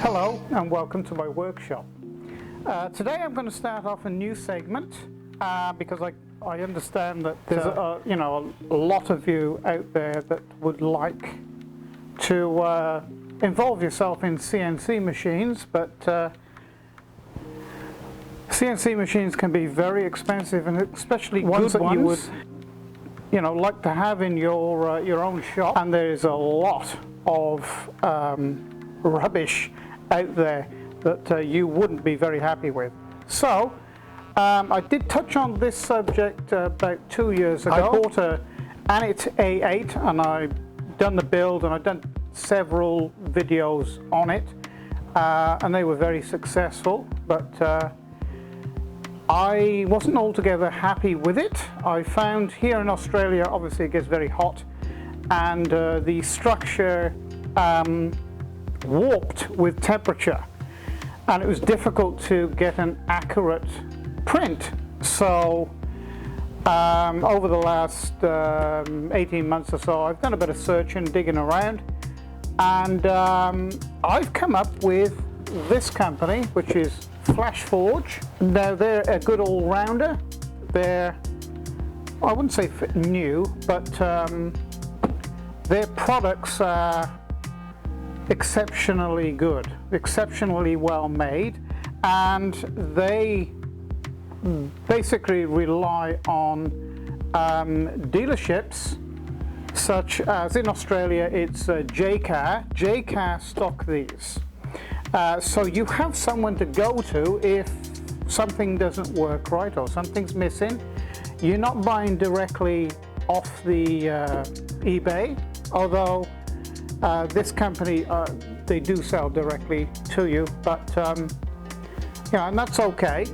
Hello and welcome to my workshop. Today I'm going to start off a new segment because I understand that there's a lot of you out there that would like to involve yourself in CNC machines, but CNC machines can be very expensive, and especially ones that you would like to have in your own shop. And there is a lot of rubbish out there that you wouldn't be very happy with. So I did touch on this subject about 2 years ago. I bought an Anit A8 and I've done the build and I've done several videos on it, and they were very successful, but I wasn't altogether happy with it. I found here in Australia, obviously it gets very hot, and the structure warped with temperature, and it was difficult to get an accurate print. So over the last 18 months or so, I've done a bit of searching, digging around, and I've come up with this company, which is Flashforge. Now they're a good all-rounder. They're, I wouldn't say new, but their products are exceptionally good, exceptionally well made, and they basically rely on dealerships such as in Australia it's JCar. JCar stock these. So you have someone to go to if something doesn't work right or something's missing. You're not buying directly off the eBay, although this company, they do sell directly to you, but and that's okay.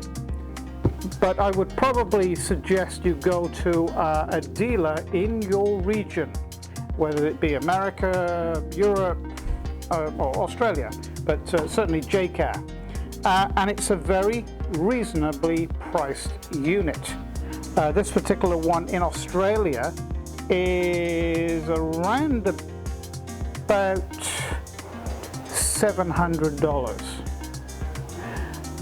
But I would probably suggest you go to a dealer in your region, whether it be America, Europe, or Australia, but certainly JCar. And it's a very reasonably priced unit. This particular one in Australia is around about $700.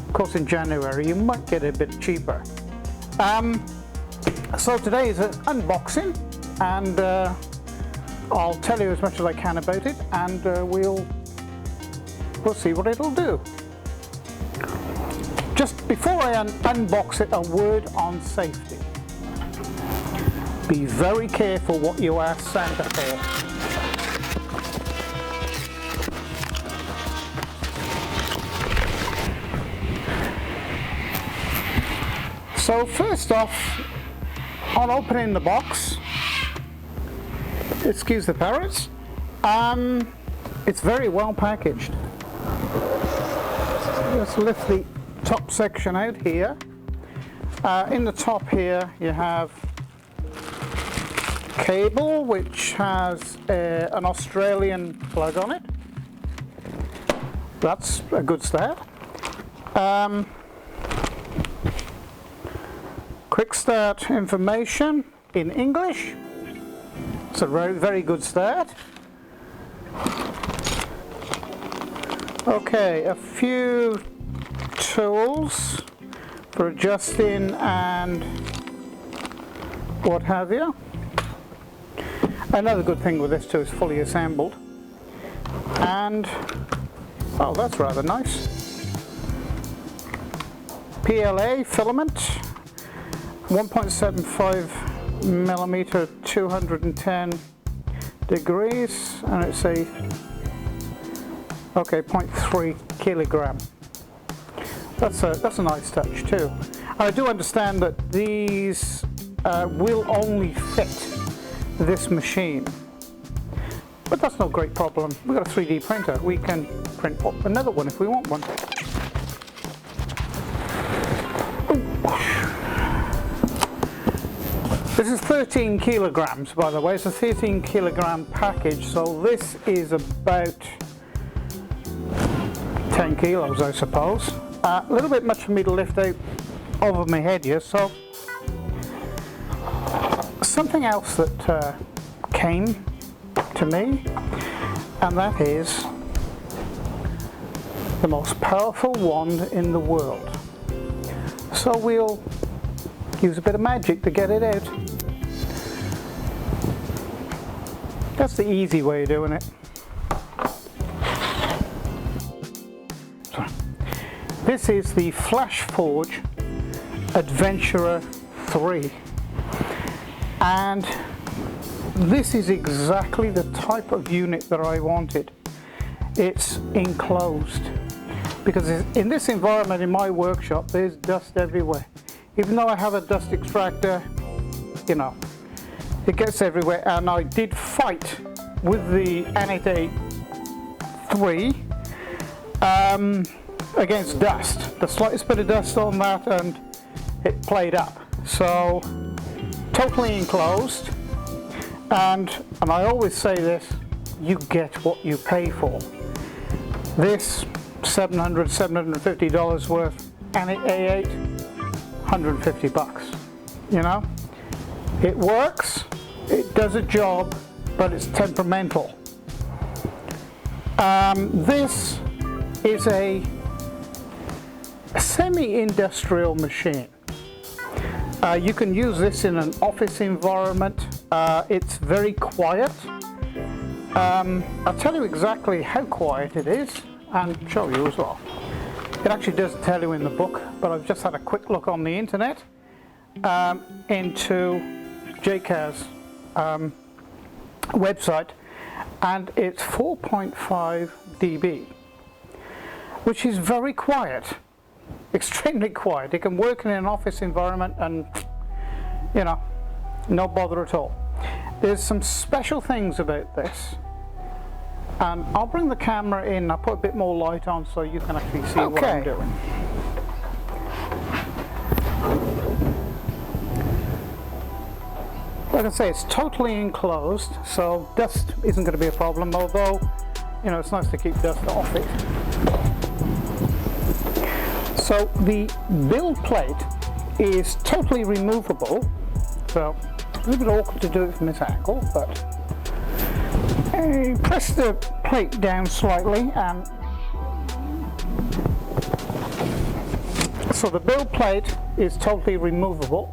Of course, in January you might get it a bit cheaper. So today is an unboxing, and I'll tell you as much as I can about it, and we'll see what it'll do. Just before I unbox it, a word on safety. Be very careful what you ask Santa for. So first off, on opening the box, excuse the parrots, it's very well packaged. Let's lift the top section out here. In the top here you have cable, which has an Australian plug on it. That's a good start. Quick start information in English. It's a very good start. Okay, a few tools for adjusting and what have you. Another good thing with this too is fully assembled. And, oh, that's rather nice. PLA filament, 1.75 millimeter, 210 degrees, and it's a 0.3 kilogram. That's a nice touch too. I do understand that these will only fit this machine, but that's no great problem. We've got a 3D printer. We can print another one if we want one. This is 13 kilograms, by the way. It's a 13 kilogram package, so this is about 10 kilos, I suppose. A little bit much for me to lift out over my head here. So something else that came to me, and that is the most powerful wand in the world. So we'll use a bit of magic to get it out. That's the easy way of doing it. So, this is the Flashforge Adventurer 3, and this is exactly the type of unit that I wanted. It's enclosed, because in this environment in my workshop there's dust everywhere. Even though I have a dust extractor, you know, it gets everywhere, and I did fight with the Anite 3 against dust. The slightest bit of dust on that and it played up. So totally enclosed, and I always say this, you get what you pay for. This $750 worth Anite A8, 150 bucks. You know, it works, it does a job, but it's temperamental. This is a semi-industrial machine. You can use this in an office environment. It's very quiet. I'll tell you exactly how quiet it is and show you as well. It actually does tell you in the book, but I've just had a quick look on the internet into JCA's website, and it's 4.5 dB, which is very quiet, extremely quiet. It can work in an office environment and, you know, no bother at all. There's some special things about this, and I'll bring the camera in. I'll put a bit more light on so you can actually see what I'm doing. Like I say, it's totally enclosed, so dust isn't going to be a problem, although, you know, it's nice to keep dust off it. So the build plate is totally removable, so it's a little bit awkward to do it from this angle, but press the plate down slightly, and so the build plate is totally removable,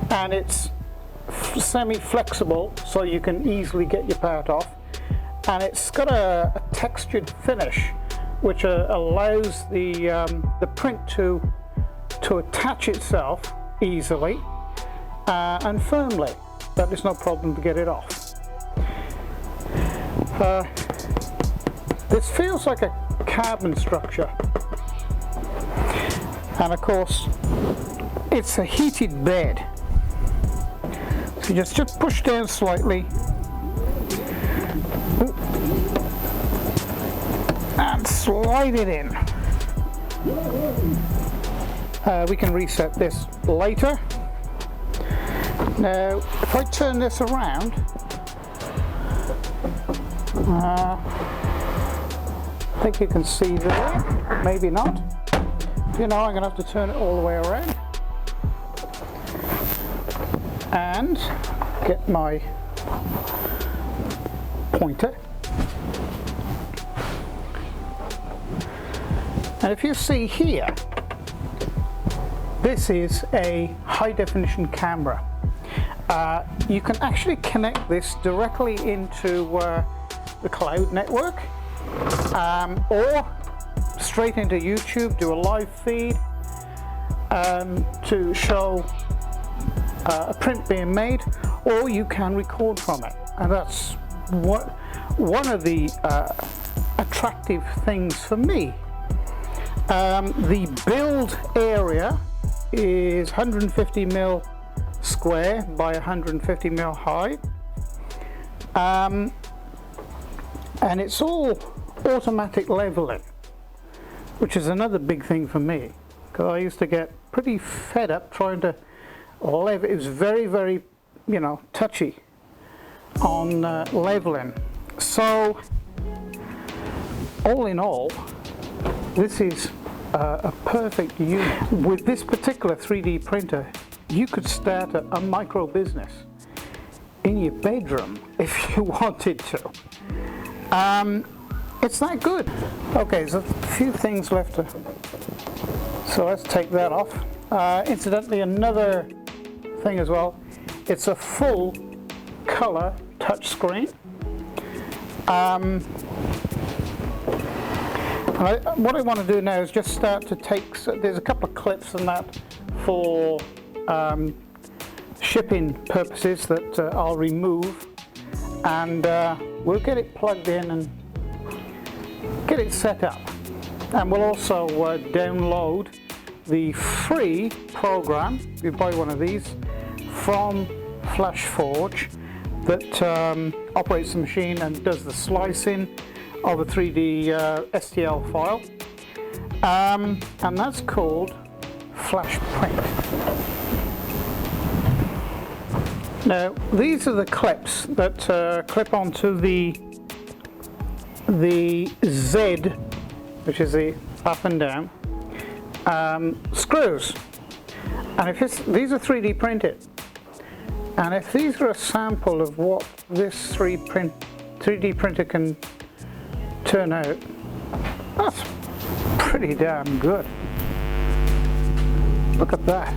and it's semi-flexible, so you can easily get your part off, and it's got a textured finish which allows the print to attach itself easily and firmly, but there's no problem to get it off. This feels like a carbon structure, and of course it's a heated bed. So you just push down slightly and slide it in. We can reset this later. Now if I turn this around, I think you can see there, maybe not. You know, I'm going to have to turn it all the way around and get my pointer. And if you see here, this is a high definition camera. You can actually connect this directly into the cloud network, or straight into YouTube, do a live feed to show a print being made, or you can record from it, and that's one of the attractive things for me. The build area is 150 mil square by 150 mil high, and it's all automatic leveling, which is another big thing for me, because I used to get pretty fed up trying to level. It was very, very, you know, touchy on leveling. So all in all, this is a perfect unit. With this particular 3D printer, you could start a micro business in your bedroom if you wanted to. It's that good. Okay, there's a few things left to, so let's take that off. Incidentally, another thing as well, it's a full color touch screen. What I want to do now is just start to take, there's a couple of clips and that for shipping purposes that I'll remove, and we'll get it plugged in and get it set up. And we'll also download the free program, if you buy one of these, from Flashforge that operates the machine and does the slicing of a 3D STL file, and that's called Flash Print. Now these are the clips that clip onto the Z, which is the up and down screws, and if these are 3D printed, and if these are a sample of what this 3D printer can turn out, that's pretty damn good. Look at that.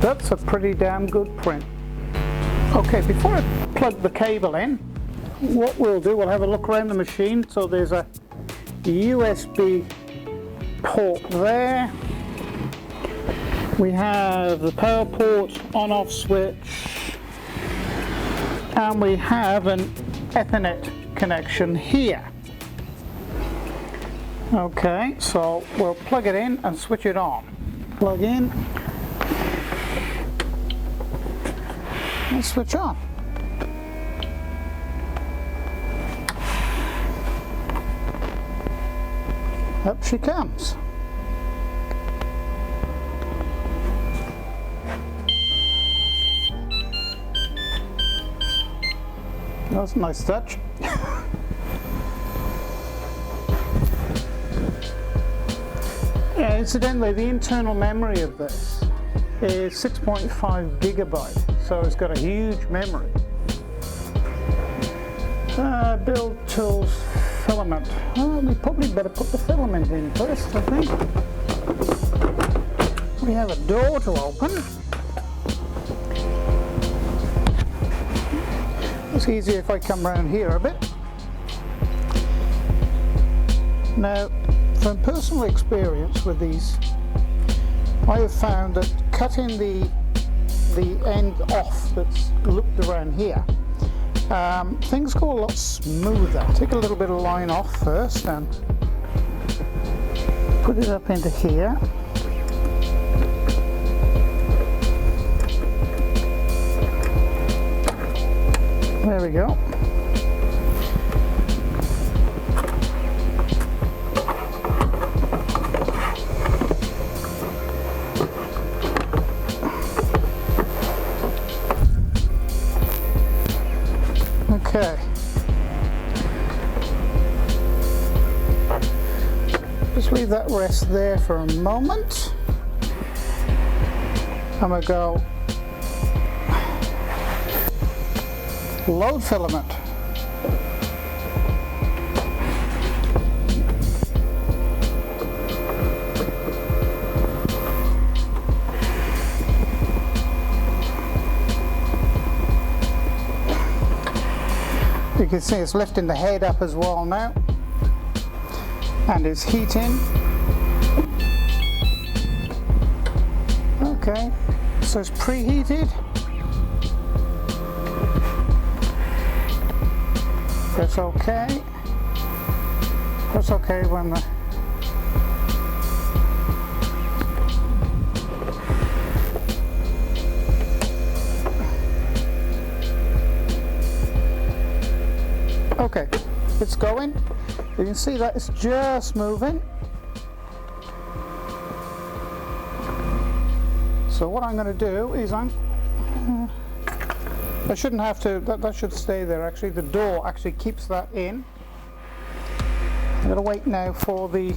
That's a pretty damn good print. Okay, before I plug the cable in, what we'll do, we'll have a look around the machine. So there's a USB port there. We have the power port, on-off switch, and we have an Ethernet connection here. Okay, so we'll plug it in and switch it on. Plug in and switch on. Up she comes. That's a nice touch. Yeah, incidentally, the internal memory of this is 6.5 gigabyte, so it's got a huge memory. Build tools, filament. We probably better put the filament in first, I think. We have a door to open. It's easier if I come around here a bit. Now, from personal experience with these, I have found that cutting the end off that's looped around here, things go a lot smoother. Take a little bit of line off first and put it up into here. There we go. Okay. Just leave that rest there for a moment. I'm going to go load filament. You can see it's lifting the head up as well now, and it's heating. Okay, so it's preheated. That's okay. That's okay when the okay, it's going. You can see that it's just moving. So what I'm going to do is I shouldn't have to, that should stay there actually. The door actually keeps that in. I'm going to wait now for the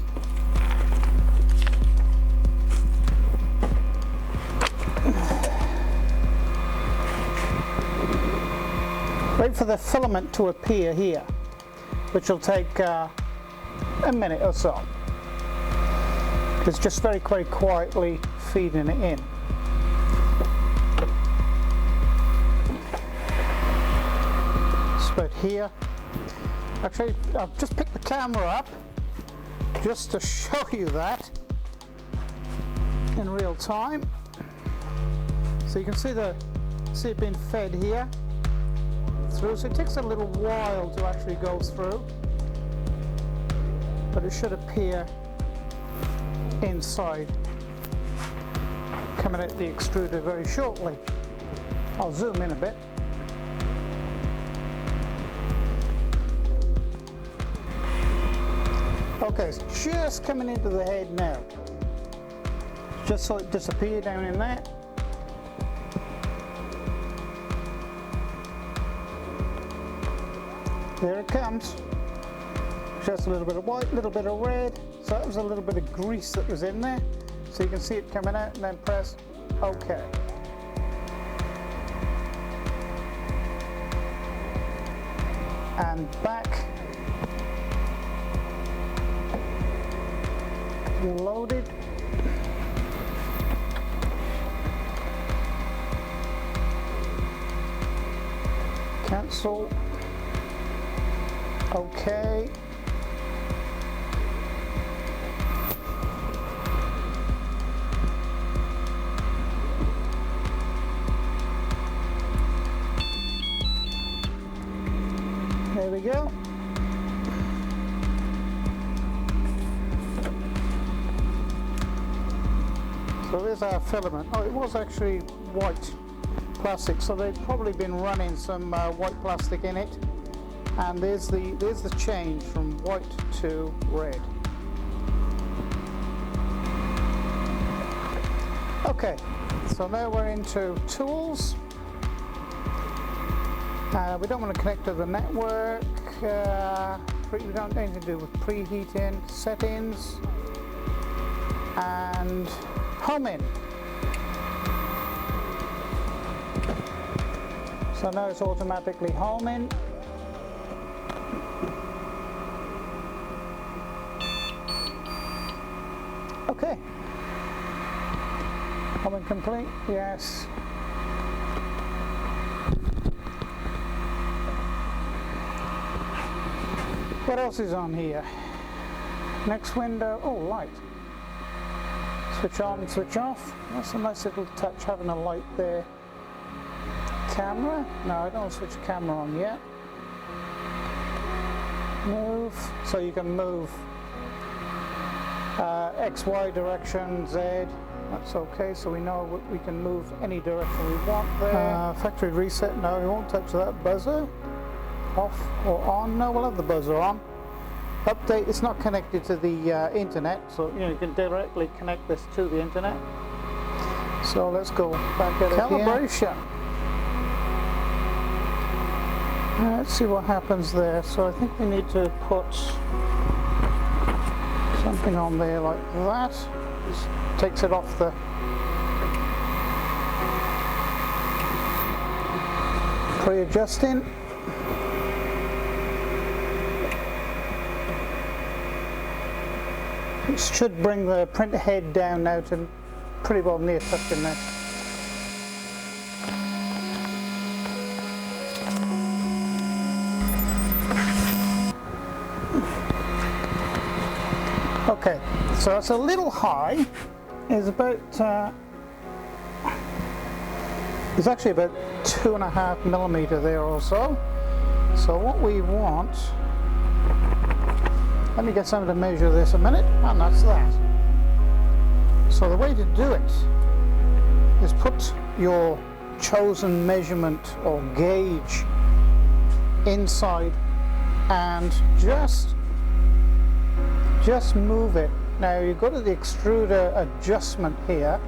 wait for the filament to appear here, which will take a minute or so. It's just very quietly feeding it in. But here, actually, I've just picked the camera up just to show you that in real time. So you can see it being fed here through. So it takes a little while to actually go through, but it should appear inside, coming at the extruder very shortly. I'll zoom in a bit. Okay, it's just coming into the head now. Just so it disappeared down in there. There it comes. Just a little bit of white, a little bit of red. So that was a little bit of grease that was in there. So you can see it coming out, and then press OK. And back. Loaded. Cancel. OK. There we go. So there's our filament. Oh, it was actually white plastic, so they've probably been running some white plastic in it. And there's the change from white to red. Okay, so now we're into tools. We don't want to connect to the network. We don't have anything to do with preheating, settings, and home in. So now it's automatically home in. Okay. Home in complete, yes. What else is on here? Next window, oh, light. Switch on, switch off. That's a nice little touch, having a light there. Camera? No, I don't want to switch the camera on yet. Move, so you can move X, Y direction, Z. That's okay, so we know we can move any direction we want there. Factory reset, no, we won't touch that. Buzzer, off or on? No, we'll have the buzzer on. Update, it's not connected to the internet, so you can directly connect this to the internet. So let's go back at calibration. Let's see what happens there. So I think we need to put something on there like that. Just takes it off the pre-adjusting. It should bring the printer head down now to pretty well near touching there. Okay, so it's a little high. It's about, it's actually about 2.5 millimeter there or so. So what we want, let me get someone to measure this a minute, and that's that. So the way to do it is put your chosen measurement or gauge inside and just move it. Now you go to the extruder adjustment here,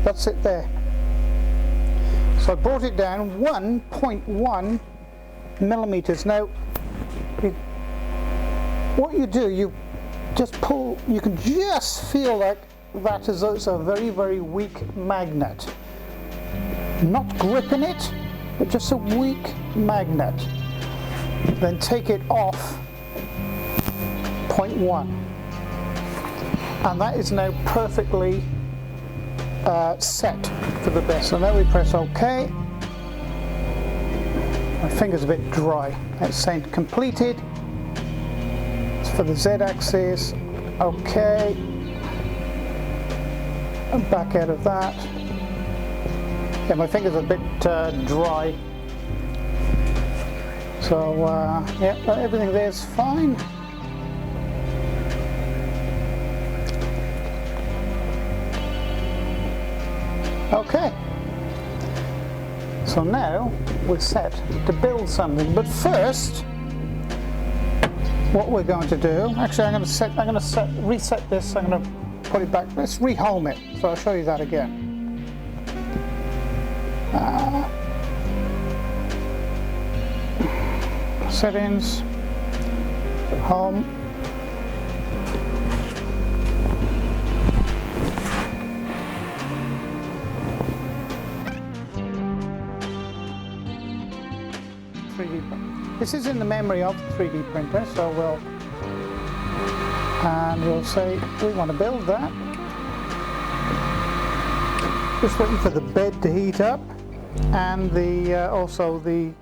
that's it there. So I brought it down 1.1 millimeters. Now, what you do, you just pull, you can just feel like that as though it's a very, very weak magnet. Not gripping it, but just a weak magnet. Then take it off 0.1. And that is now perfectly set for the best. So now we press OK. My finger's a bit dry. It's saying completed. It's for the Z-axis. OK. And back out of that. Yeah, my finger's a bit dry. So yeah, everything there's fine. Okay. So now we're set to build something. But first, what we're going to do, actually I'm going to reset this. I'm going to put it back. Let's rehome it. So I'll show you that again. Settings, home. This is in the memory of the 3D printer, so we'll say we want to build that. Just waiting for the bed to heat up, and also the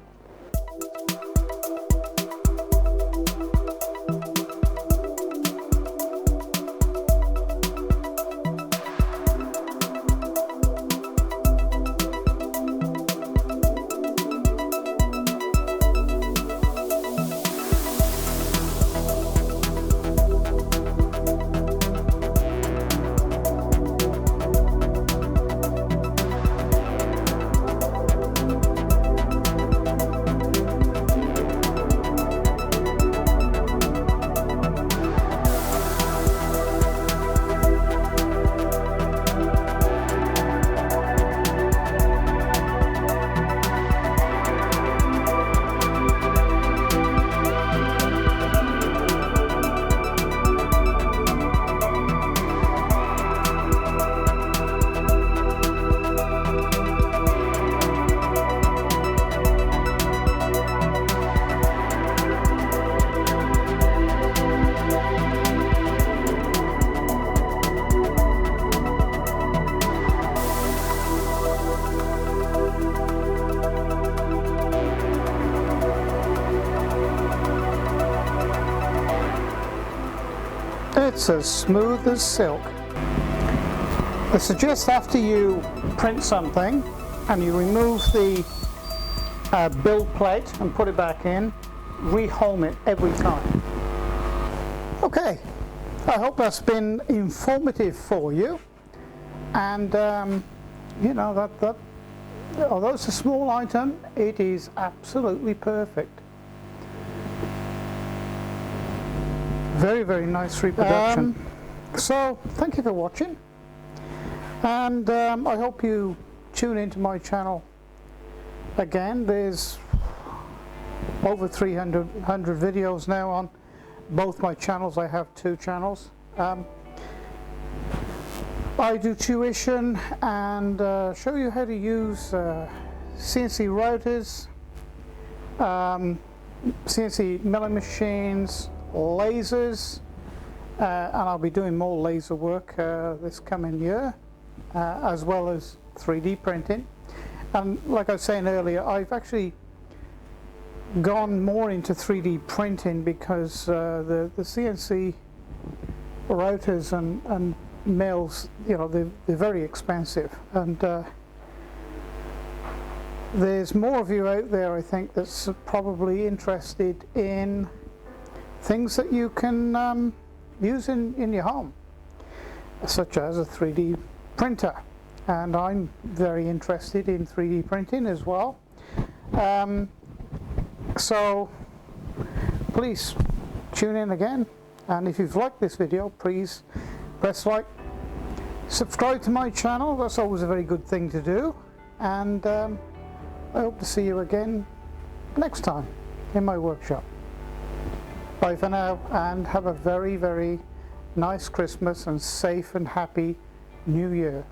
It's as smooth as silk. I suggest after you print something and you remove the build plate and put it back in, rehome it every time. Okay, I hope that's been informative for you. And you know, that although it's a small item, it is absolutely perfect. Very, very nice reproduction. So, thank you for watching, and I hope you tune into my channel again. There's over 300 videos now on both my channels. I have two channels. I do tuition and show you how to use CNC routers, CNC milling machines, lasers, and I'll be doing more laser work this coming year, as well as 3D printing. And like I was saying earlier, I've actually gone more into 3D printing because the CNC routers and mills, you know, they're very expensive, and there's more of you out there, I think, that's probably interested in things that you can use in your home, such as a 3D printer. And I'm very interested in 3D printing as well. So please tune in again, and if you've liked this video, please press like, subscribe to my channel. That's always a very good thing to do, and I hope to see you again next time in my workshop. Bye for now, and have a very, very nice Christmas and safe and happy New Year.